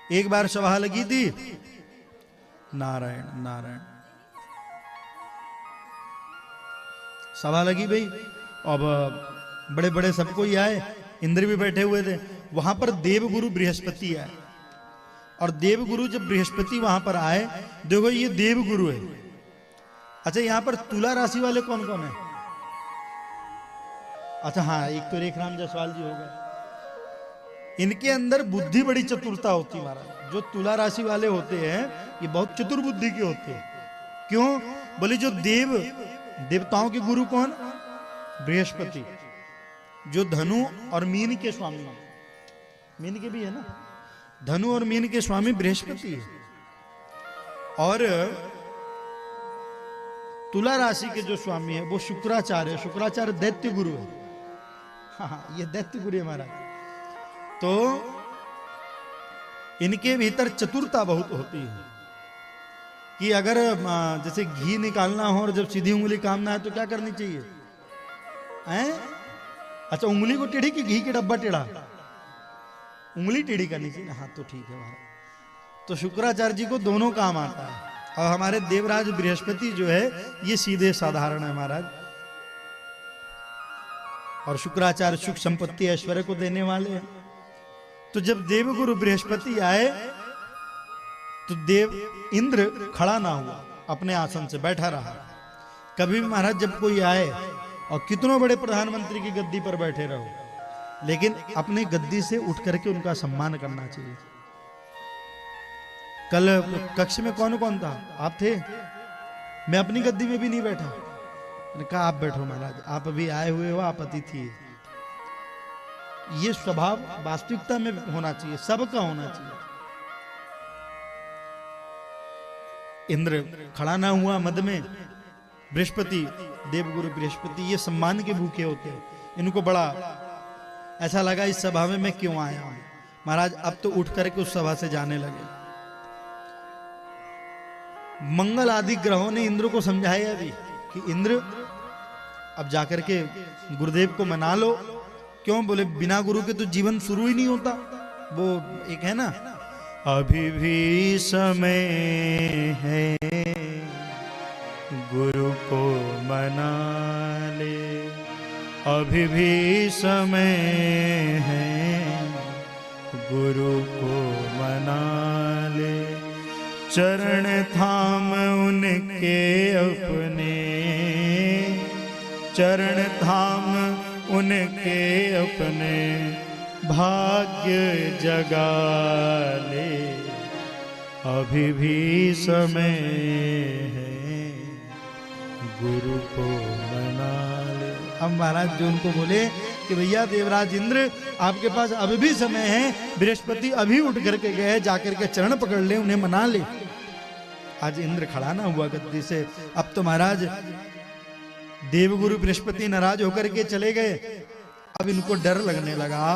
एक बार सभा लगी थी, नारायण नारायण सभा लगी भाई। अब बड़े बड़े सब कोई आए, इंद्र भी बैठे हुए थे। वहां पर देवगुरु बृहस्पति आए, और देवगुरु जब बृहस्पति वहां पर आए, देखो ये देवगुरु है। अच्छा, यहां पर तुला राशि वाले कौन कौन है? अच्छा हाँ, एक तो रेखराम जायसवाल जी हो गए। इनके अंदर बुद्धि बड़ी चतुरता होती है महाराज। जो तुला राशि वाले होते हैं ये बहुत चतुर बुद्धि के होते हैं। क्यों बोले, जो देवताओं के गुरु कौन? बृहस्पति, जो धनु और मीन के स्वामी हैं। मीन के भी है ना, धनु और मीन के स्वामी बृहस्पति है। और तुला राशि के जो स्वामी है वो शुक्राचार्य है। शुक्राचार्य दैत्य गुरु है। हाँ, ये दैत्य गुरु है महाराज। तो इनके भीतर चतुरता बहुत होती है कि अगर जैसे घी निकालना हो और जब सीधी उंगली काम ना है तो क्या करनी चाहिए? हैं? अच्छा, उंगली को टेढ़ी कि घी के डब्बा टेढ़ा? उंगली टेढ़ी करनी चाहिए। हाँ तो ठीक है महाराज। तो शुक्राचार्य जी को दोनों काम आता है। और हमारे देवराज बृहस्पति जो है ये सीधे साधारण है महाराज। और शुक्राचार्य सुख संपत्ति ऐश्वर्य को देने वाले हैं। तो जब देवगुरु बृहस्पति आए तो इंद्र खड़ा ना हुआ, अपने आसन से बैठा रहा। कभी भी महाराज जब कोई आए और कितनों बड़े प्रधानमंत्री की गद्दी पर बैठे रहो, लेकिन अपने गद्दी से उठ करके उनका सम्मान करना चाहिए। कल कक्ष में कौन कौन था? आप थे? मैं अपनी गद्दी में भी नहीं बैठा। मैंने कहा आप बैठो महाराज, आप अभी आए हुए हो, आप अतिथि है। ये स्वभाव वास्तविकता में होना चाहिए, सबका होना चाहिए। इंद्र खड़ा ना हुआ मद में। बृहस्पति, देवगुरु बृहस्पति ये सम्मान के भूखे होते हैं। इनको बड़ा ऐसा लगा इस सभा में मैं क्यों आया हूं। महाराज अब तो उठ करके उस सभा से जाने लगे। मंगल आदि ग्रहों ने इंद्र को समझाया भी कि इंद्र अब जाकर के गुरुदेव को मना लो। क्यों बोले, बिना गुरु के तो जीवन शुरू ही नहीं होता। वो एक है ना, अभी भी समय है गुरु को मना ले, अभी भी समय है गुरु को मना ले, चरण थाम उनके अपने, चरण थाम उनके अपने, भाग्य जगा ले, अभी भी समय है गुरु को मना ले। हम महाराज जो उनको बोले कि भैया देवराज इंद्र आपके पास अभी भी समय है, बृहस्पति अभी उठ करके गए, जाकर के चरण पकड़ ले, उन्हें मना ले। आज इंद्र खड़ा ना हुआ गद्दी से। अब तो महाराज देवगुरु बृहस्पति नाराज होकर के चले गए। अब इनको डर लगने लगा,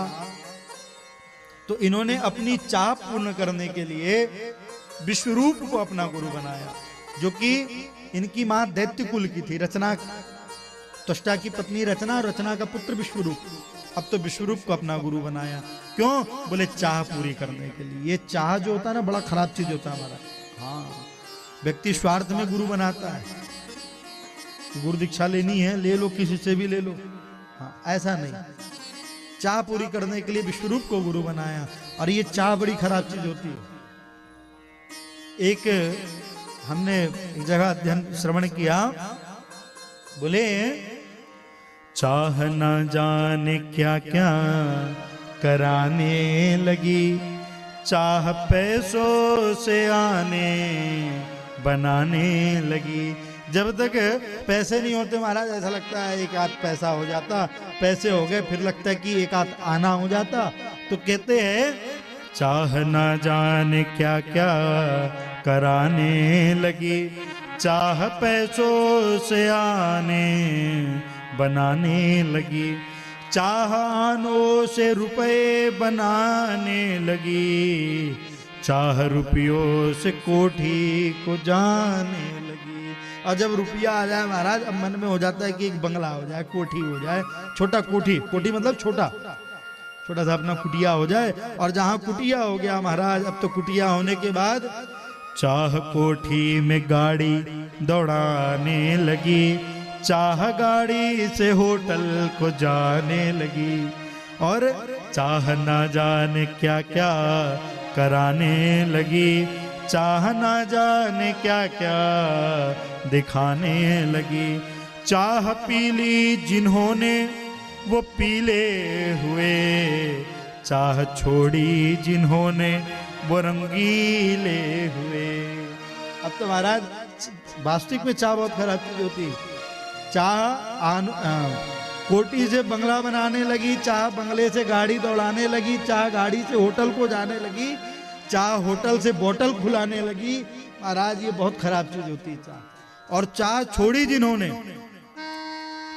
तो इन्होंने अपनी चाह पूर्ण करने के लिए विश्वरूप को अपना गुरु बनाया, जो कि इनकी मां दैत्य कुल की थी, रचना, त्वष्टा की पत्नी रचना, रचना का पुत्र विश्वरूप। अब तो विश्वरूप को अपना गुरु बनाया। क्यों बोले, चाह पूरी करने के लिए। ये चाह जो होता है ना, बड़ा खराब चीज होता है हमारा। हाँ, व्यक्ति स्वार्थ में गुरु बनाता है। गुरु दीक्षा लेनी है, ले लो, किसी से भी ले लो। हाँ, ऐसा नहीं। चाह पूरी करने के लिए विश्वरूप को गुरु बनाया, और ये चाह बड़ी खराब चीज होती है। एक हमने एक जगह अध्ययन श्रवण किया, बोले चाह न जाने क्या क्या कराने लगी, चाह पैसों से आने बनाने लगी। जब तक पैसे नहीं होते महाराज, ऐसा लगता है एक आध पैसा हो जाता, पैसे हो गए फिर लगता है कि एक आध आना हो जाता। तो कहते हैं चाह न जाने क्या क्या कराने लगी, चाह पैसों से आने बनाने लगी, चाह आनों से रुपए बनाने लगी, चाह रुपयों से कोठी को जाने लगी। और जब रुपया आ जाए महाराज, अब मन में हो जाता है कि एक बंगला हो जाए, कोठी हो जाए, छोटा कोठी, कोठी मतलब छोटा, छोटा सा अपना कुटिया हो जाए। और जहां कुटिया हो गया महाराज, अब तो कुटिया होने के बाद चाह कोठी में गाड़ी दौड़ाने लगी, चाह गाड़ी से होटल को जाने लगी, और चाह ना जाने क्या क्या कराने लगी, चाह ना जाने क्या क्या दिखाने लगी। चाह पीली जिन्होंने वो पीले हुए, चाह छोड़ी जिन्होंने वो रंगीले हुए। अब तो महाराज वास्तविक में चाह बहुत खराब चीज होती है। चाह कोठी से बंगला बनाने लगी, चाह बंगले से गाड़ी दौड़ाने लगी, चाह गाड़ी से होटल को जाने लगी, चाह होटल से बोतल खुलाने लगी। महाराज ये बहुत खराब चीज होती है चाह। और चाह छोड़ी जिन्होंने,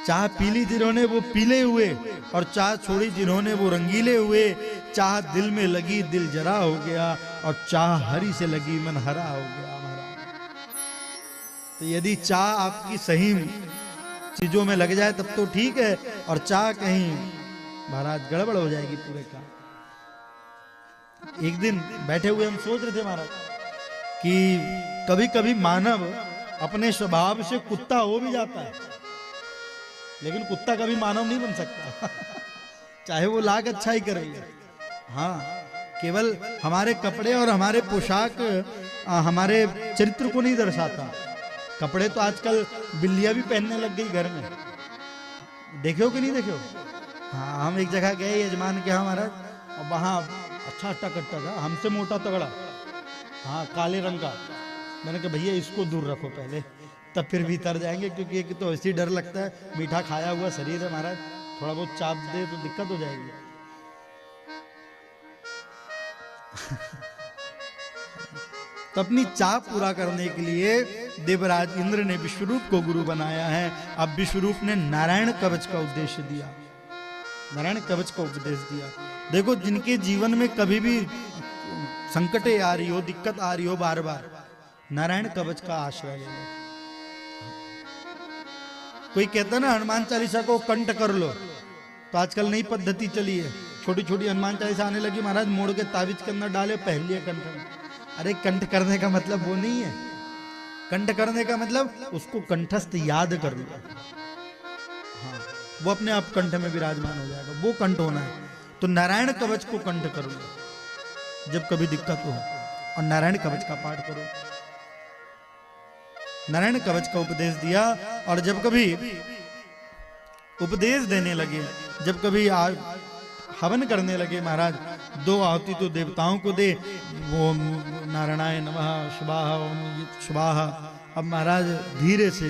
चाह पीली जिन्होंने वो पीले हुए, और चाह छोड़ी जिन्होंने वो रंगीले हुए। चाह दिल में लगी दिल जरा हो गया, और चाह हरी से लगी मन हरा हो गया। महाराज तो यदि चाह आपकी सही चीजों में लग जाए तब तो ठीक है, और चाह कहीं महाराज गड़बड़ हो जाएगी पूरे का। एक दिन बैठे हुए हम सोच रहे थे महाराज कि कभी कभी मानव अपने स्वभाव से कुत्ता हो भी जाता है, लेकिन कुत्ता कभी मानव नहीं बन सकता चाहे वो लाख अच्छा ही करेगा। हाँ, केवल हमारे कपड़े और हमारे पोशाक हमारे चरित्र को नहीं दर्शाता। कपड़े तो आजकल बिल्लियां भी पहनने लग गई घर में, देखो कि नहीं देखो। हाँ, हम एक जगह गए यजमान के यहाँ महाराज, और वहाँ अच्छा टकट्टा था, हमसे मोटा तगड़ा, हाँ काले रंग का। मैंने कहा भैया इसको दूर रखो पहले, तब फिर भीतर जाएंगे, क्योंकि एक तो ऐसी डर लगता है, मीठा खाया हुआ शरीर है महाराज, थोड़ा बहुत चाप दे तो दिक्कत हो जाएगी तो अपनी चाह पूरा करने के लिए देवराज इंद्र ने विश्वरूप को गुरु बनाया है। अब विश्वरूप ने नारायण कवच का उद्देश्य दिया, नारायण कवच का उपदेश दिया। देखो, जिनके जीवन में कभी भी संकटे आ रही हो, दिक्कत आ रही हो, बार बार नारायण कवच का आश्रय ले लो। कोई कहता ना हनुमान चालीसा को कंठ कर लो, तो आजकल नई पद्धति चली है, छोटी छोटी हनुमान चालीसा आने लगी महाराज, मोड़ के ताबीज के अंदर डाले, पहन लिए कंठ में। अरे कंठ करने का मतलब वो नहीं है, कंठ करने का मतलब उसको कंठस्थ याद कर लो। हाँ, वो अपने आप कंठ में विराजमान हो जाएगा, वो कंठ होना है। तो नारायण कवच को कंठ कर लो जब कभी दिक्कत हो, और नारायण कवच का पाठ करो। नारायण कवच का उपदेश दिया, और जब कभी उपदेश देने लगे, जब कभी हवन करने लगे महाराज, 2 आहुति तो देवताओं को दे, वो नारायणाय नमः स्वाहा ओम स्वाहा। अब महाराज धीरे से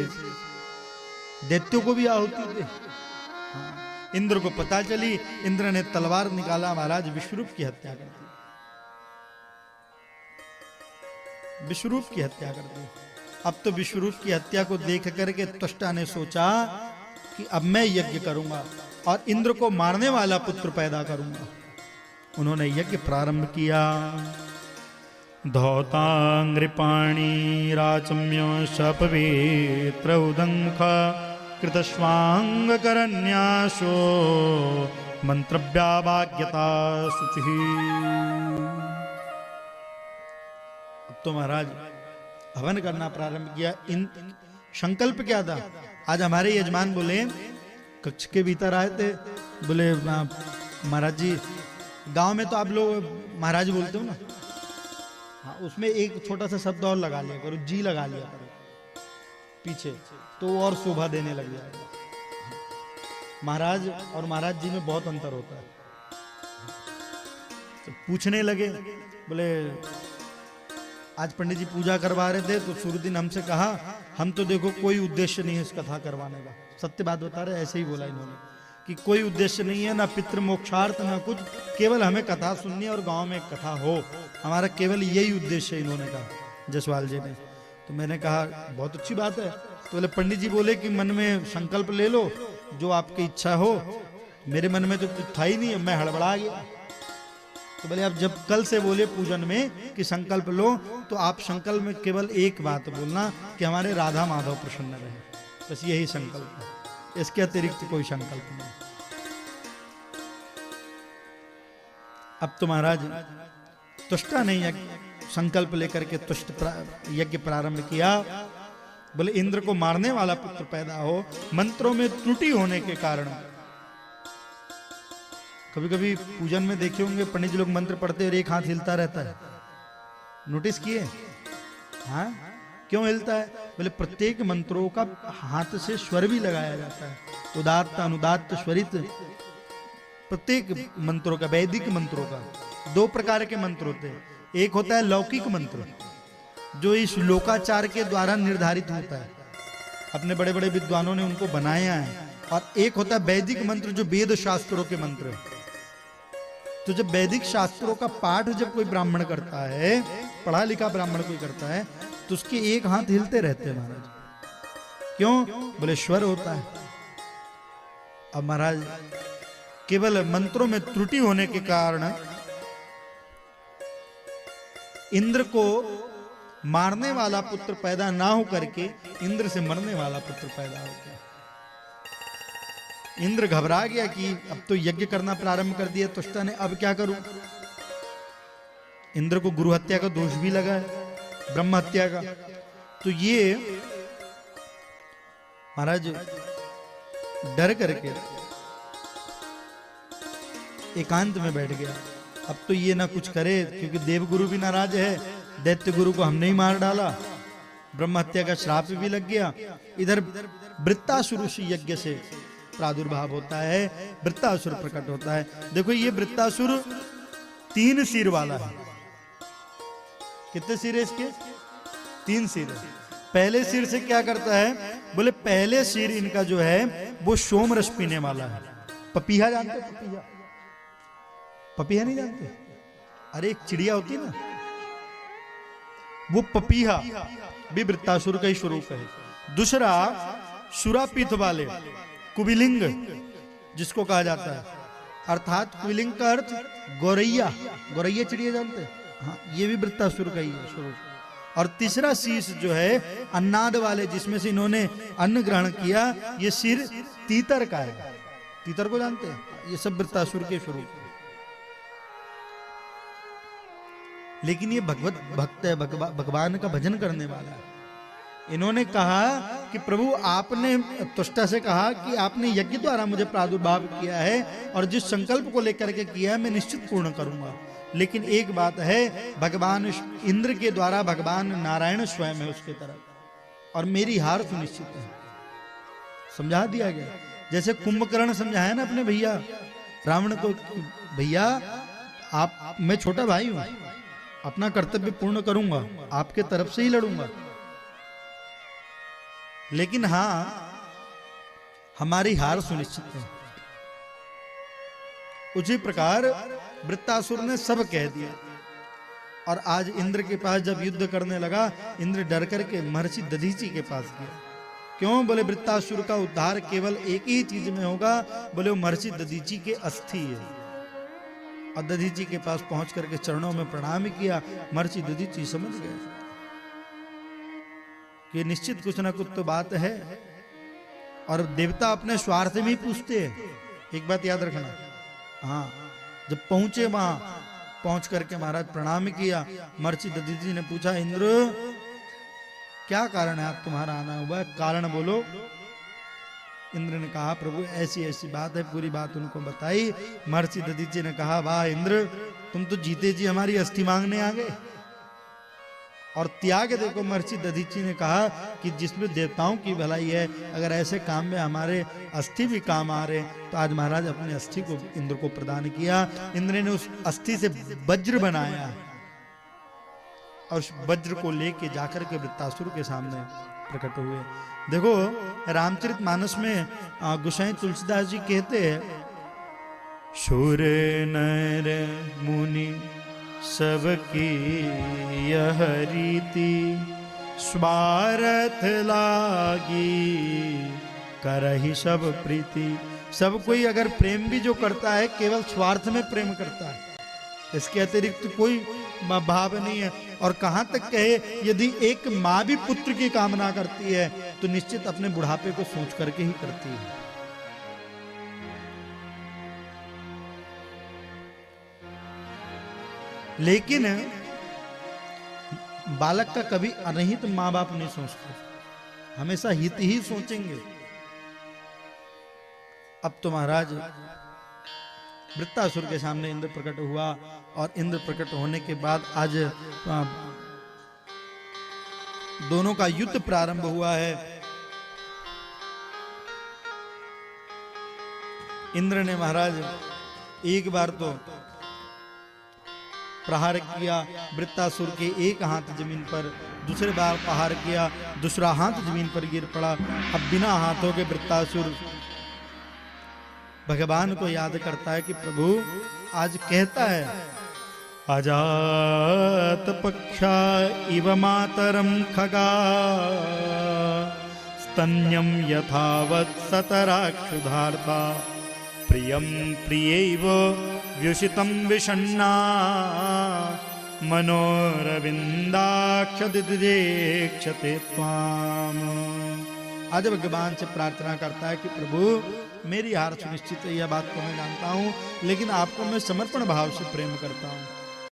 दैत्यों को भी आहुति दे। हाँ, इंद्र को पता चली, इंद्र ने तलवार निकाला, महाराज विश्वरूप की हत्या कर दी, विश्वरूप की हत्या कर दी। अब तो विश्वरूप की हत्या को देख करके त्वष्टा ने सोचा कि अब मैं यज्ञ करूंगा और इंद्र को मारने वाला पुत्र पैदा करूंगा। उन्होंने यज्ञ प्रारंभ किया। धौतांग्रिपाणी राचम्य शपवित्र उदंख कृतश्वांग करन्यासो मंत्रव्याभाग्यता शुचि। अब तो महाराज हवन करना प्रारंभ किया। इन संकल्प क्या था? आज हमारे यजमान बोले, कक्ष के भीतर आए थे, बोले महाराज जी, गांव में तो आप लोग महाराज बोलते हो ना, हाँ, उसमें एक छोटा सा शब्द और लगा लिया करो, जी लगा लिया करो पीछे, तो और शोभा देने लग जाएगा। महाराज और महाराज जी में बहुत अंतर होता है। तो पूछने लगे, बोले आज पंडित जी पूजा करवा रहे थे, तो सूर्यदिन हमसे कहा, हम तो देखो कोई उद्देश्य नहीं है इस कथा करवाने का, सत्य बात बता रहे, ऐसे ही बोला इन्होंने कि कोई उद्देश्य नहीं है, ना पितृ मोक्षार्थ ना कुछ, केवल हमें कथा सुननी है और गांव में कथा हो, हमारा केवल यही उद्देश्य है, इन्होंने कहा जसवाल जी ने। तो मैंने कहा बहुत अच्छी बात है। तो बोले पंडित जी बोले कि मन में संकल्प ले लो जो आपकी इच्छा हो। मेरे मन में तो कुछ था ही नहीं, मैं हड़बड़ा गया। तो बोले अब जब कल से बोले पूजन में कि संकल्प लो, तो आप संकल्प में केवल एक बात बोलना कि हमारे राधा माधव प्रसन्न रहे, बस यही संकल्प है, इसके अतिरिक्त कोई संकल्प नहीं। अब तो महाराज तुष्टा ने संकल्प लेकर के तुष्ट यज्ञ प्रारंभ किया। बोले इंद्र को मारने वाला पुत्र पैदा हो। मंत्रों में त्रुटि होने के कारण, कभी कभी पूजन में देखे होंगे पंडित जी लोग मंत्र पढ़ते और एक हाथ हिलता रहता है, नोटिस किए? हाँ, क्यों हिलता है? बोले प्रत्येक मंत्रों का हाथ से स्वर भी लगाया जाता है, उदात्त अनुदात्त स्वरित, प्रत्येक मंत्रों का, वैदिक मंत्रों का। दो प्रकार के मंत्र होते हैं, एक होता है लौकिक मंत्र जो इस लोकाचार के द्वारा निर्धारित होता है, अपने बड़े बड़े विद्वानों ने उनको बनाया है, और एक होता है वैदिक मंत्र जो वेद शास्त्रों के मंत्र है। तो जब वैदिक शास्त्रों का पाठ जब कोई ब्राह्मण करता है, पढ़ा लिखा ब्राह्मण कोई करता है, तो उसके एक हाथ हिलते रहते हैं महाराज। क्यों? बोले स्वर होता है। अब महाराज केवल मंत्रों में त्रुटि होने के कारण इंद्र को मारने वाला पुत्र पैदा ना हो करके इंद्र से मरने वाला पुत्र पैदा हो गया। इंद्र घबरा गया कि अब तो यज्ञ करना प्रारंभ कर दिया तुष्टा ने, अब क्या करूं? इंद्र को गुरु हत्या का दोष भी लगा है, ब्रह्म हत्या का। तो ये महाराज डर करके एकांत में बैठ गया। अब तो ये ना कुछ करे, क्योंकि देवगुरु भी नाराज है, दैत्य गुरु को हमने ही मार डाला, ब्रह्म हत्या का श्राप भी लग गया। इधर वृत्तासुर यज्ञ से प्रादुर्भाव होता है, वृत्तासुर प्रकट होता है। देखो ये वृत्तासुर 3 सिर वाला है। कितने सिर है इसके? 3 सिर है। पहले सिर से क्या करता है? बोले पहले सिर इनका जो है वो सोम रस पीने वाला है। पपीहा जानते हो? पपीहा, पपीहा नहीं जानते? अरे एक चिड़िया होती है ना, वो पपीहा भी वृत्तासुर का ही स्वरूप है। दूसरा सुरापीठ वाले कुबिलिंग जिसको कहा जाता है, अर्थात कुबिलिंग का अर्थ गौरैया, गौरैया चिड़िया जानते हैं? हाँ, ये भी वृत्तासुर का ही है स्वरूप। और तीसरा शीश जो है अन्नाद वाले, जिसमें से इन्होंने अन्न ग्रहण किया, ये सिर तीतर का है। तीतर को जानते हैं? ये सब वृत्तासुर के स्वरूप। लेकिन ये भगवत भक्त है, भगवान का भजन करने वाला है। इन्होंने कहा कि प्रभु आपने तुष्टा से कहा कि आपने यज्ञ द्वारा मुझे प्रादुर्भाव किया है और जिस संकल्प को लेकर के किया है मैं निश्चित पूर्ण करूंगा। लेकिन एक बात है, भगवान इंद्र के द्वारा भगवान नारायण स्वयं है उसके तरफ, और मेरी हार सुनिश्चित है। समझा दिया गया, जैसे कुंभकर्ण समझाया ना अपने भैया रावण को, भैया आप, मैं छोटा भाई हूं, अपना कर्तव्य पूर्ण करूंगा, आपके तरफ से ही लड़ूंगा, लेकिन हां हमारी हार सुनिश्चित है। उसी प्रकार वृत्तासुर ने सब कह दिया, और आज इंद्र के पास जब युद्ध करने लगा, इंद्र डर करके महर्षि दधीचि के पास गया। क्यों? बोले वृत्तासुर का उद्धार केवल एक ही चीज में होगा, बोले वो महर्षि दधीचि के अस्थि है। और दधीचि के पास पहुंच करके चरणों में प्रणाम किया। महर्षि दधीचि समझ गए कि निश्चित कुछ ना कुछ तो बात है, और देवता अपने स्वार्थ में ही पूछते हैं। एक बात याद रखना, हाँ, जब पहुंचे वहां, पहुंच करके महाराज प्रणाम किया। महर्षि दधीचि ने पूछा, इंद्र क्या कारण है आप तुम्हारा आना हुआ है, कारण बोलो। इंद्र ने कहा, प्रभु ऐसी ऐसी बात है, पूरी बात उनको बताई। महर्षि दधीचि ने कहा, वाह इंद्र, तुम तो जीते जी हमारी अस्थि मांगने आ गए। और त्याग देखो, महर्षि दधीचि ने कहा कि जिसमें देवताओं की भलाई है, अगर ऐसे काम में हमारे अस्थि भी काम आ रहे, तो आज महाराज अपने अस्थि को इंद्र को प्रदान किया। इंद्र ने उस अस्थि से वज्र बनाया, और उस वज्र को लेके जाकर के वृत्तासुर के सामने प्रकट हुए। देखो रामचरितमानस में गोसाई तुलसीदास जी कहते हैं, सुर नर मुनि सबकी यह रीति, स्वार्थ लागी करहि सब प्रीति। सब कोई अगर प्रेम भी जो करता है, केवल स्वार्थ में प्रेम करता है, इसके अतिरिक्त कोई भाव नहीं है। और कहां तक कहे, यदि एक माँ भी पुत्र की कामना करती है तो निश्चित अपने बुढ़ापे को सोच करके ही करती है। लेकिन बालक का कभी अनहित माँ बाप नहीं सोचते, हमेशा हित ही सोचेंगे। अब तो महाराज वृत्तासुर के सामने इंद्र प्रकट हुआ, और इंद्र प्रकट होने के बाद आज दोनों का युद्ध प्रारंभ हुआ है। इंद्र ने महाराज एक बार तो प्रहार किया वृत्तासुर के एक हाथ जमीन पर, दूसरे बार प्रहार किया, दूसरा हाथ जमीन पर गिर पड़ा। अब बिना हाथों के वृत्तासुर भगवान को याद करता है कि प्रभु आज कहता है, अजात पक्षा इव मातरम खगा स्तन्यम यथावत् सतराक्षुधार्ता प्रियम प्रियैव व्युषितं विषण्णा मनोरविंदाक्षदिदेक्षते त्वाम। आज भगवान से प्रार्थना करता है कि प्रभु मेरी हार सुनिश्चित है, यह बात को मैं जानता हूं, लेकिन आपको मैं समर्पण भाव से प्रेम करता हूं।